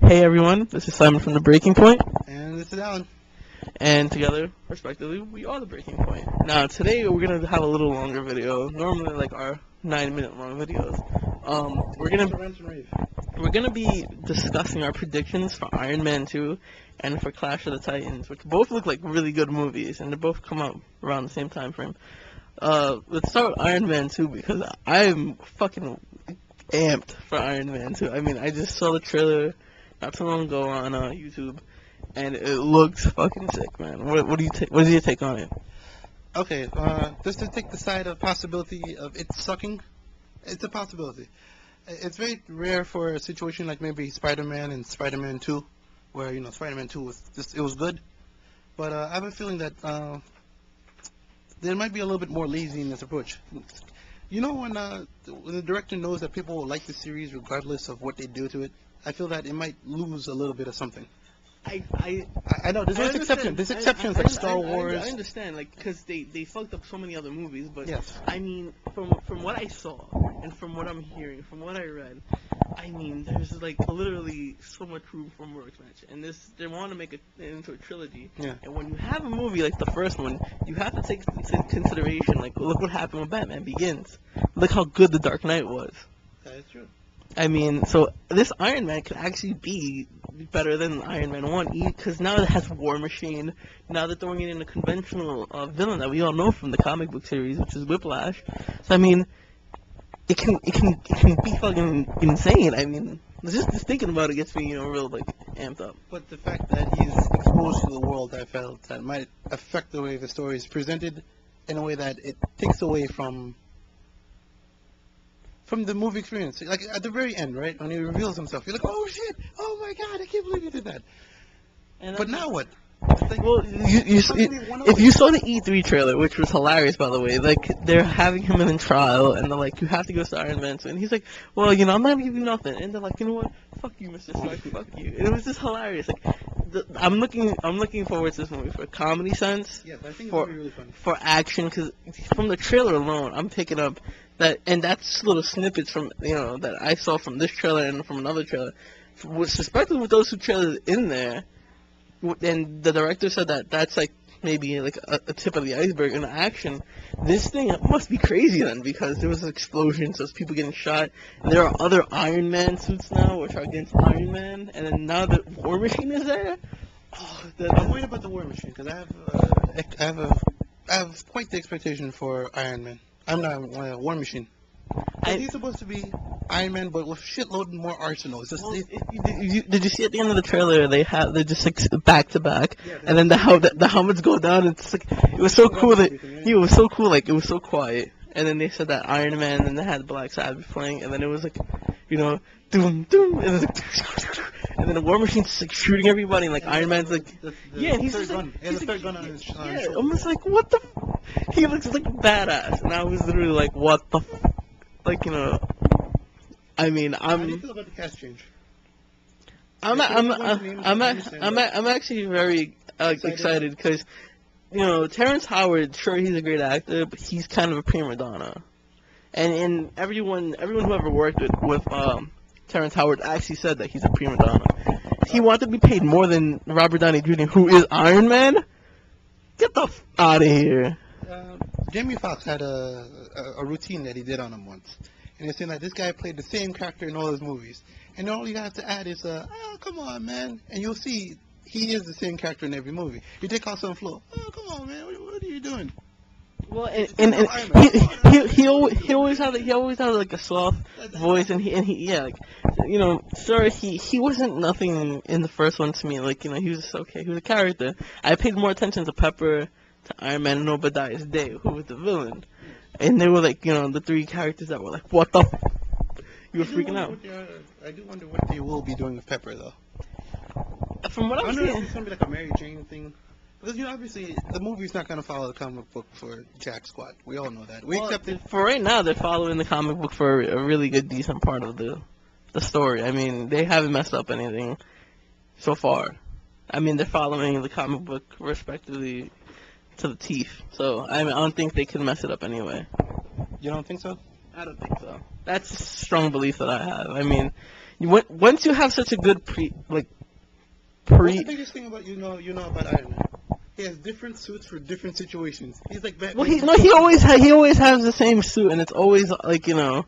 Hey everyone, this is Simon from The Breaking Point, And this is Alan. and together, respectively, we are The Breaking Point. Now, today we're gonna have a little longer video. Normally, like our 9-minute long videos. We're gonna be discussing our predictions for Iron Man 2 and for Clash of the Titans, which both look like really good movies, and they both come out around the same time frame. Let's start with Iron Man 2 because I'm fucking amped for Iron Man 2. I mean, I just saw the trailer not too long ago on YouTube, and it looks fucking sick, man. What do you take? What is your take on it? Okay, just to take the side of possibility of it sucking, it's a possibility. It's very rare for a situation like maybe Spider-Man and Spider-Man 2, where, you know, Spider-Man 2 was just, it was good. But I have a feeling that there might be a little bit more lazy in this approach. You know, when the director knows that people will like the series regardless of what they do to it, I feel that it might lose a little bit of something. I know there's always exceptions. There's exceptions like Star Wars. I understand, like, because they fucked up so many other movies, but Yes. I mean, from what I saw and from what I'm hearing, from what I read, I mean, there's like literally so much room for more expansion, and they want to make it into a trilogy. Yeah. And when you have a movie like the first one, you have to take into consideration, like, look what happened when Batman Begins. Look how good The Dark Knight was. That is true. I mean, so this Iron Man could actually be better than Iron Man 1, because now it has War Machine. Now they're throwing it in a conventional villain that we all know from the comic book series, which is Whiplash. So I mean, it can be fucking insane. I mean, just thinking about it gets me, real like amped up. But the fact that he's exposed to the world, I felt that might affect the way the story is presented in a way that it takes away from the movie experience. Like at the very end, right, when he reveals himself, you're like, oh shit, oh my god, I can't believe he did that. But now what? Well, if you saw the E3 trailer, which was hilarious, by the way, like, they're having him in trial, and they're like, you have to go to Iron Man 2, and he's like, well, I'm not gonna give you nothing, and they're like, you know what, fuck you, Mr. Stark, fuck you, and it was just hilarious. Like, I'm looking forward to this movie for comedy sense, Yes, I think it's for gonna be really funny. for action, because from the trailer alone, I'm picking up that, and that's little snippets from, that I saw from this trailer and from another trailer, especially with those two trailers in there. And the director said that that's like maybe like a tip of the iceberg in the action. This thing must be crazy then, because there was explosions, there's people getting shot. And there are other Iron Man suits now, which are against Iron Man, and then now the War Machine is there. Oh, I'm worried about the War Machine because I have quite the expectation for Iron Man. I'm not War Machine. He's supposed to be Iron Man, but with shitload more arsenal. It's just did you see at the end of the trailer they're just like back to back, and then the helmets go down. And it's like it was so cool that it was so cool, like it was so quiet. And then they said that Iron Man, and they had Black Sabbath playing, and then it was like, doom doom, and it was like, and then the War Machine's just like shooting everybody, and like Iron Man's like, yeah, and he's just like, he has a third gun on his shoulder. almost like what the, he looks like badass, and I was literally like, what the, like I mean, How do you feel about the cast change? I'm actually very excited because, Terrence Howard, sure, he's a great actor, but he's kind of a prima donna. And everyone who ever worked with Terrence Howard actually said that he's a prima donna. He wanted to be paid more than Robert Downey Jr., who is Iron Man? Get the f out of here. Jamie Foxx had a routine that he did on him once. And it seemed like this guy played the same character in all his movies. And all you have to add is, oh, come on, man. And you'll see he is the same character in every movie. You take off some floor. Oh, come on, man. What are you doing? Well, and he always had like a soft voice, and he wasn't nothing in the first one to me. Like, he was just okay. He was a character. I paid more attention to Pepper, to Iron Man, and Obadiah's Day, who was the villain. And they were like, the three characters that were like, what the f? You were freaking out. I do wonder what they will be doing with Pepper, though. From what I'm seeing, seeing, it's gonna be like a Mary Jane thing. Because, obviously, the movie's not gonna follow the comic book for Jack Squad. We all know that. We accept it. For right now, they're following the comic book for a really good, decent part of the story. I mean, they haven't messed up anything so far. I mean, they're following the comic book respectively to the teeth. So, I don't think they can mess it up anyway. You don't think so? I don't think so. That's a strong belief that I have. I mean, Once you have such a good What's the biggest thing about you know about Iron Man? He has different suits for different situations. He's like Batman. Well, he always has the same suit, and it's always like, you know,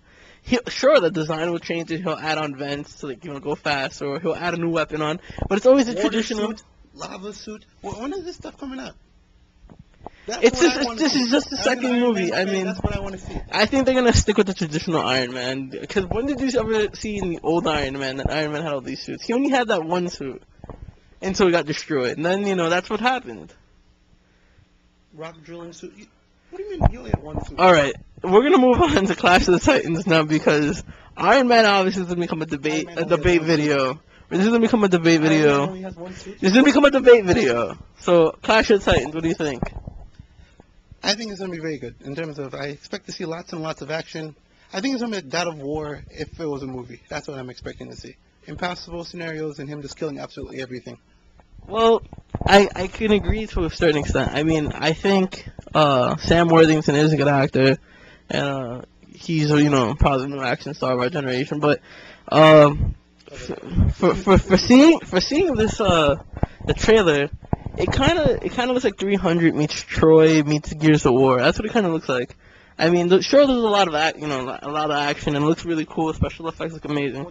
sure, the design will change it. He'll add on vents to, like, you know, go fast, or he'll add a new weapon on. But it's always a Water traditional. suit, lava suit. When is this stuff coming out? This is just the second movie. I mean, that's what I want to see. I think they're gonna stick with the traditional Iron Man. Because when did you ever see in the old Iron Man that Iron Man had all these suits? He only had that one suit until he got destroyed, and then, you know, that's what happened. Rock drilling suit. What do you mean? You only had one suit. All right, we're gonna move on to Clash of the Titans now, because Iron Man obviously is gonna become a debate video. This is gonna become a debate video. Only has one suit? This is gonna become a debate video. So, Clash of the Titans, what do you think? I think it's going to be very good in terms of, I expect to see lots and lots of action. I think it's going to be a God of War if it was a movie. That's what I'm expecting to see. Impossible scenarios and him just killing absolutely everything. Well, I can agree to a certain extent. I mean, I think Sam Worthington is a good actor, and he's, you know, probably the new action star of our generation. But for seeing this the trailer, it kind of looks like 300 meets Troy meets Gears of War. That's what it kind of looks like. I mean, sure, there's a lot of a lot of action, and it looks really cool. Special effects look amazing,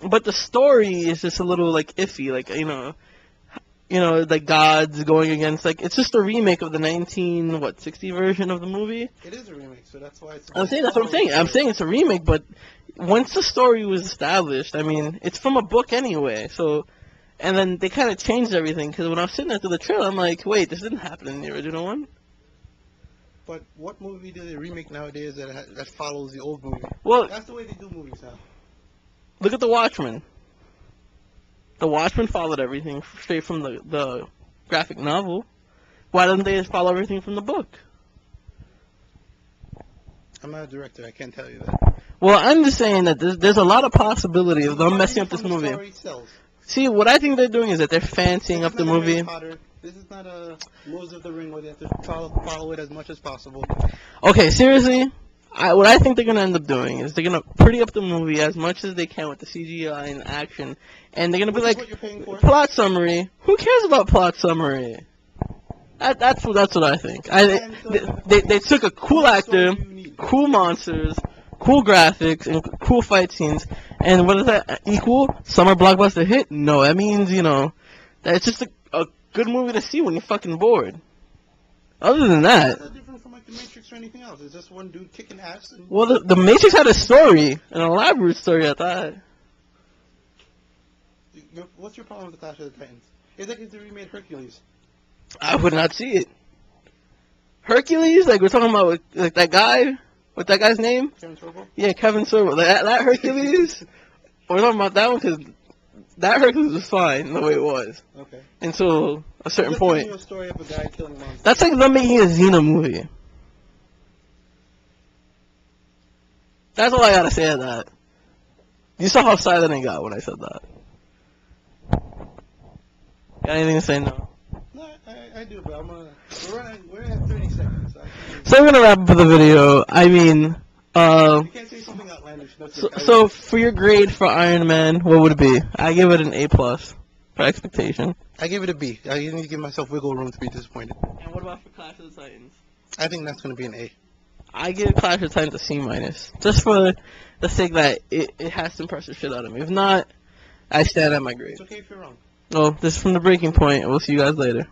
but the story is just a little like iffy. Like, you know, like gods going against, like, it's just a remake of the 1960 version of the movie. It is a remake, so that's why it's. I'm saying that's what I'm saying. I'm saying it's a remake, but once the story was established, I mean, it's from a book anyway. So. And then they kind of changed everything, because when I was sitting there through the trailer, I'm like, wait, this didn't happen in the original one? But what movie do they remake nowadays that follows the old movie? Well, that's the way they do movies now. Look at The Watchmen. The Watchmen followed everything straight from the graphic novel. Why don't they just follow everything from the book? I'm not a director, I can't tell you that. Well, I'm just saying that there's a lot of possibility of them messing up this movie. Story sells. See, what I think they're doing is that they're fancying up the movie. This is not a Lord of the Ring where they have to follow it as much as possible. Okay, seriously, what I think they're going to end up doing is they're going to pretty up the movie as much as they can with the CGI and action. And they're going to be like, plot summary. Who cares about plot summary? That's what I think. They took a cool actor, cool monsters, cool graphics, and cool fight scenes, and what does that equal? Summer blockbuster hit? No, that means, you know, that it's just a good movie to see when you're fucking bored. Other than that... It's not different from, like, The Matrix or anything else. It's just one dude kicking ass. Well, the Matrix had a story, an elaborate story at that. What's your problem with the Clash of the Titans? It's like if they remade Hercules. I would not see it. Hercules? Like, we're talking about like that guy? What's that guy's name? Kevin Sorbo? Yeah, Kevin Sorbo. That Hercules? We're talking about that one because that Hercules was fine the way it was. Okay. Until a certain point. A story of a guy killing monsters. That's like them making a Xena movie. That's all I gotta say to that. You saw how silent I got when I said that. Got anything to say? No. No, I do, but we're at 30 seconds. So we're gonna wrap up the video. I mean, you can't say something outlandish. So for your grade for Iron Man, what would it be? I give it an A+ for expectation. I give it a B. I need to give myself wiggle room to be disappointed. And what about for Clash of the Titans? I think that's going to be an A. I give Clash of the Titans a C-, just for the sake that it has to impress the shit out of me. If not, I stand at my grade. It's okay if you're wrong. Well, this is from The Breaking Point. We'll see you guys later.